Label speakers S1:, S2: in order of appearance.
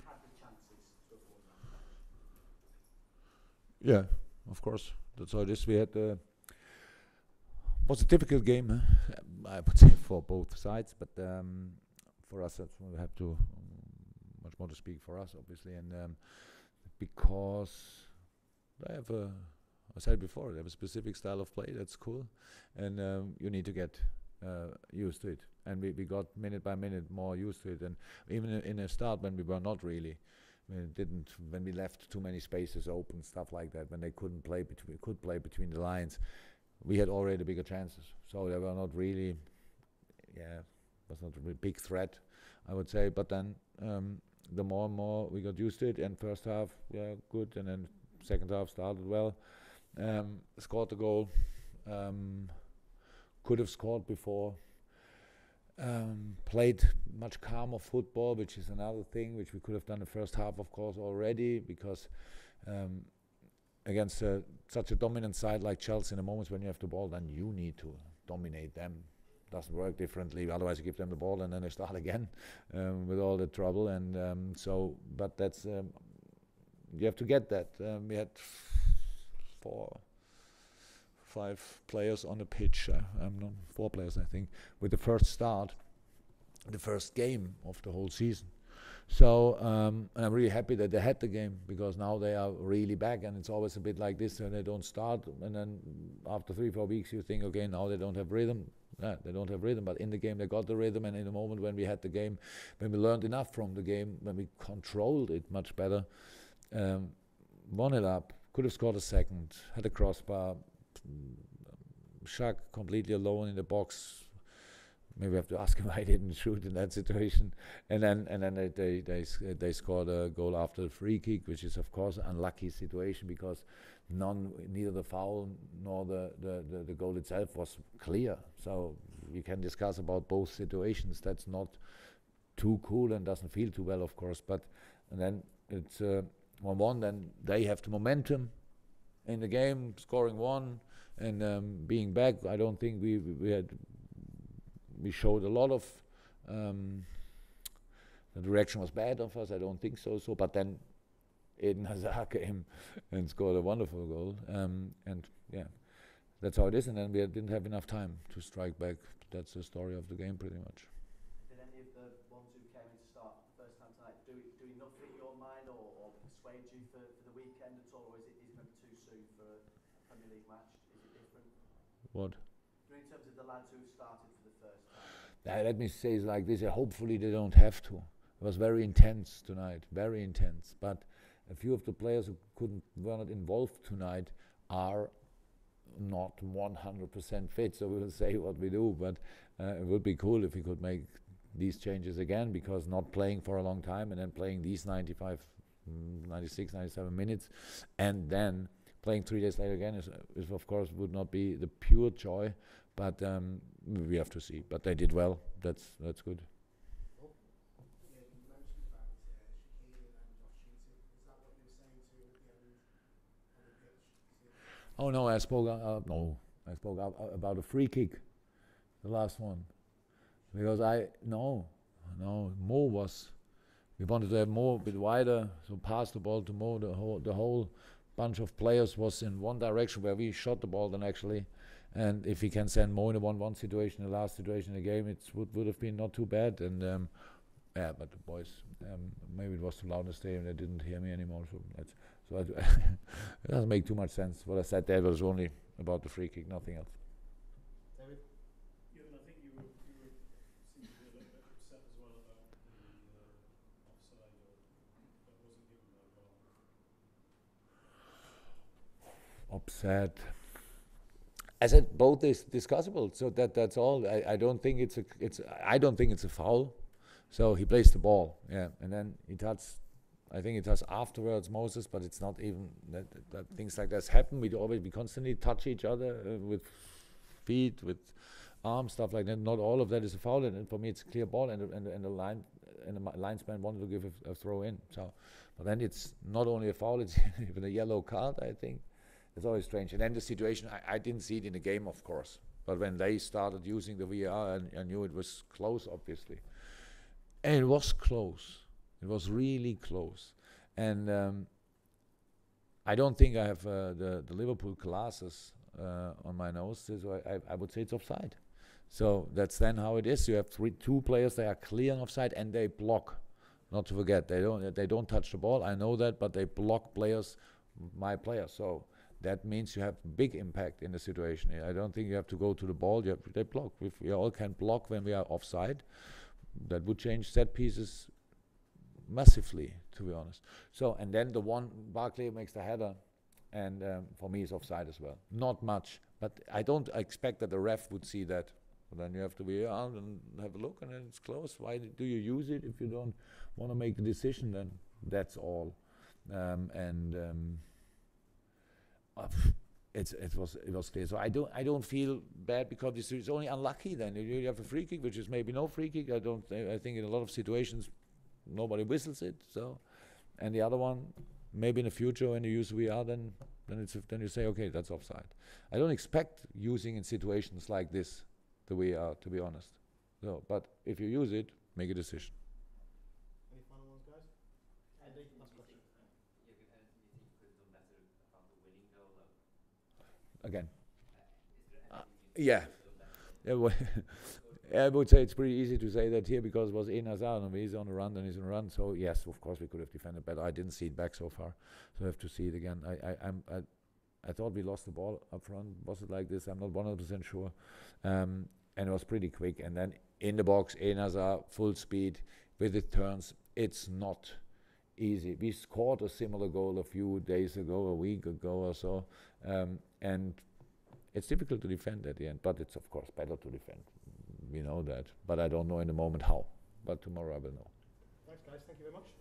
S1: had the chances to have won that.
S2: Yeah, of course. That's how it is. We had was a difficult game, I would say, for both sides, but for us, we have to much more to speak for us, obviously, and because they have a, I said before, they have a specific style of play that's cool, and you need to get used to it. And we got minute by minute more used to it, and even in a start when we were not really. When we left too many spaces open, stuff like that, when they could play between the lines, we had already bigger chances. So they were not really, was not a really big threat, I would say. But then the more and more we got used to it, and first half, good, and then second half started well. Scored the goal. Could have scored before. Played much calmer football, which is another thing which we could have done the first half, of course, already, because against such a dominant side like Chelsea, in the moments when you have the ball, then you need to dominate them. Doesn't work differently. Otherwise, you give them the ball and then they start again with all the trouble. And but that's you have to get that. We had 5 players on the pitch. Not 4 players, I think, with the first start, the first game of the whole season. So and I'm really happy that they had the game, because now they are really back, and it's always a bit like this when they don't start, and then after 3-4 weeks you think, okay, now they don't have rhythm. They don't have rhythm, but in the game they got the rhythm, and in the moment when we had the game, when we learned enough from the game, when we controlled it much better, won it up, could have scored a second, had a crossbar, Shaq completely alone in the box. Maybe we have to ask him why he didn't shoot in that situation. And then they scored a goal after the free kick, which is of course an unlucky situation, because neither the foul nor the goal itself was clear. So we can discuss about both situations. That's not too cool and doesn't feel too well, of course. But and then it's 1-1. Then they have the momentum in the game, scoring 1 and being back. I don't think we showed a lot of the direction was bad of us. I don't think so. But then Eden Hazard came and scored a wonderful goal. And that's how it is. And then we didn't have enough time to strike back. That's the story of the game, pretty much.
S1: Did any of the ones who came in to start the first time tonight do enough in your mind, or persuade you for the weekend at all, or is it maybe too soon for a Premier League match? Is it different?
S2: What?
S1: In terms of the lads who started for the first time.
S2: Let me say it like this. Hopefully they don't have to. It was very intense tonight, very intense. But a few of the players who were not involved tonight are not 100% fit. So we will say what we do. But it would be cool if we could make these changes again, because not playing for a long time and then playing these 95, 96, 97 minutes, and then playing 3 days later again is of course would not be the pure joy, but we have to see. But they did well. That's good. Oh no, I spoke about a free kick, the last one, because Mo was. We wanted to have Mo a bit wider, so pass the ball to Mo. The whole bunch of players was in one direction where we shot the ball then actually, and if we can send Mo in a 1-1 situation, the last situation in the game, it would have been not too bad. And but the boys, maybe it was too loud in the stadium, they didn't hear me anymore. It doesn't make too much sense. What I said there was only about the free kick, nothing else.
S3: David? Jurgen, I think you were seemed to be a little bit upset as well about the offside, or that wasn't given that well.
S2: Upset. I said both is discussable, so that's all. I don't think it's a foul. So he plays the ball, and then he touches. I think it does afterwards, Moses, but it's not even that things like that happen. We constantly touch each other with feet, with arms, stuff like that. Not all of that is a foul, and for me it's a clear ball, and the linesman wanted to give a throw in. So, but then it's not only a foul; it's even a yellow card. I think it's always strange. And then the situation, I didn't see it in the game, of course, but when they started using the VAR, I knew it was close, obviously, and it was close. It was really close. And I don't think I have the Liverpool glasses on my nose, so I would say it's offside. So that's then how it is. You have two players that are clear on offside and they block. Not to forget, they don't touch the ball. I know that, but they block players, my players. So that means you have big impact in the situation. I don't think you have to go to the ball. They block. If we all can block when we are offside, that would change set pieces massively, to be honest. So, and then the one Barkley makes the header, and for me is offside as well. Not much, but I don't expect that the ref would see that. But then you have to be out and have a look, and then it's close. Why do you use it if you don't want to make the decision? Then that's all. It was clear. So I don't feel bad because it's only unlucky. Then you have a free kick, which is maybe no free kick. I think in a lot of situations nobody whistles it. So, and the other one, maybe in the future when you use VR, then you say, okay, that's offside. I don't expect using in situations like this the VR, to be honest. So, but if you use it, make a decision.
S4: Any final ones, guys? Andy, last question.
S5: You think you could have done better about the winning goal, though?
S2: Again.
S5: Is there anything
S2: Yeah.
S5: you could have done better?
S2: I would say it's pretty easy to say that here because it was in Hazard and he's on the run and he's on the run. So yes, of course we could have defended better. I didn't see it back so far, so I have to see it again. I thought we lost the ball up front. Was it like this? I'm not 100% sure. And it was pretty quick. And then in the box, in Hazard, full speed with the turns. It's not easy. We scored a similar goal a few days ago, a week ago or so, and it's difficult to defend at the end. But it's of course better to defend. We know that, but I don't know in the moment how. But tomorrow I will know.
S4: Thanks, guys. Thank you very much.